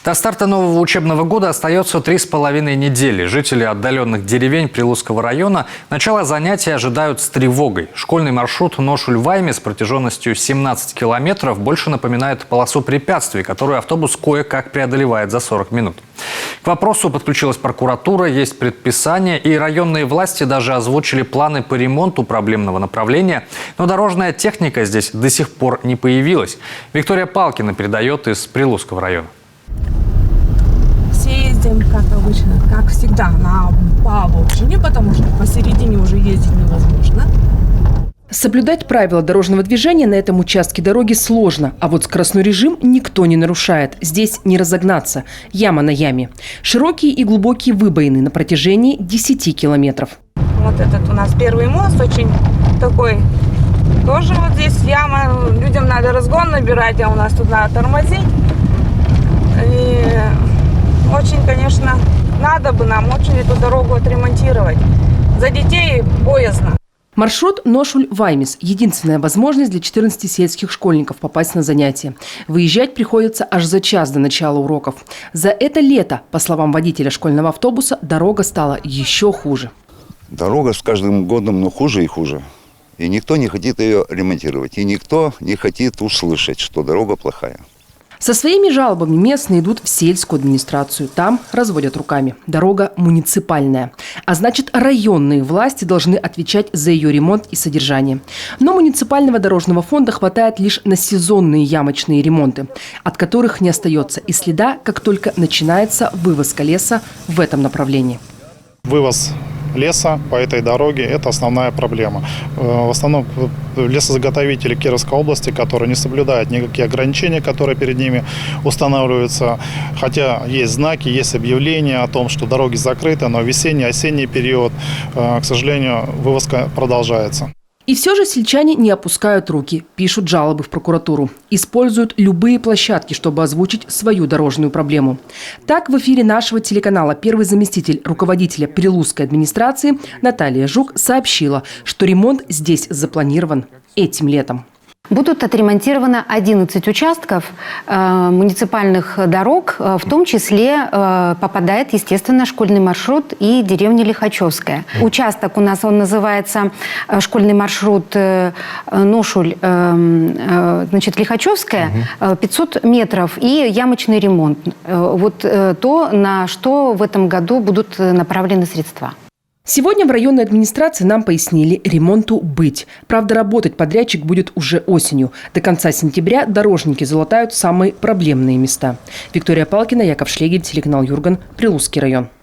До старта нового учебного года остается 3,5 недели. Жители отдаленных деревень Прилузского района начало занятий ожидают с тревогой. Школьный маршрут Ношуль-Ваймис с протяженностью 17 километров больше напоминает полосу препятствий, которую автобус кое-как преодолевает за 40 минут. К вопросу подключилась прокуратура, есть предписание, и районные власти даже озвучили планы по ремонту проблемного направления. Но дорожная техника здесь до сих пор не появилась. Виктория Палкина передает из Прилузского района. Все ездим, как обычно, как всегда, по обочине, потому что посередине уже ездить невозможно. Соблюдать правила дорожного движения на этом участке дороги сложно, а вот скоростной режим никто не нарушает. Здесь не разогнаться. Яма на яме. Широкие и глубокие выбоины на протяжении 10 километров. Вот этот у нас первый мост, очень такой, тоже вот здесь яма, людям надо разгон набирать, а у нас тут надо тормозить. И очень, конечно, надо бы нам очень эту дорогу отремонтировать. За детей боязно. Маршрут Ношуль-Ваймис – единственная возможность для 14 сельских школьников попасть на занятия. Выезжать приходится аж за час до начала уроков. За это лето, по словам водителя школьного автобуса, дорога стала еще хуже. Дорога с каждым годом хуже и хуже. И никто не хочет ее ремонтировать. И никто не хочет услышать, что дорога плохая. Со своими жалобами местные идут в сельскую администрацию. Там разводят руками. Дорога муниципальная. А значит, районные власти должны отвечать за ее ремонт и содержание. Но муниципального дорожного фонда хватает лишь на сезонные ямочные ремонты, от которых не остается и следа, как только начинается вывозка леса в этом направлении. Вывоз леса по этой дороге – это основная проблема. В основном лесозаготовители Кировской области, которые не соблюдают никакие ограничения, которые перед ними устанавливаются. Хотя есть знаки, есть объявления о том, что дороги закрыты, но весенний-осенний период, к сожалению, вывозка продолжается. И все же сельчане не опускают руки, пишут жалобы в прокуратуру. Используют любые площадки, чтобы озвучить свою дорожную проблему. Так, в эфире нашего телеканала первый заместитель руководителя Прилузской администрации Наталья Жук сообщила, что ремонт здесь запланирован этим летом. Будут отремонтировано 11 участков муниципальных дорог, в том числе попадает, естественно, школьный маршрут и деревня Лихачевская. Участок у нас, он называется школьный маршрут Ношуль, Лихачевская, 500 метров и ямочный ремонт. Вот то, на что в этом году будут направлены средства. Сегодня в районной администрации нам пояснили, ремонту быть. Правда, работать подрядчик будет уже осенью. До конца сентября дорожники залатают самые проблемные места. Виктория Палкина, Яков Шлегель, телеканал Юрган, Прилузский район.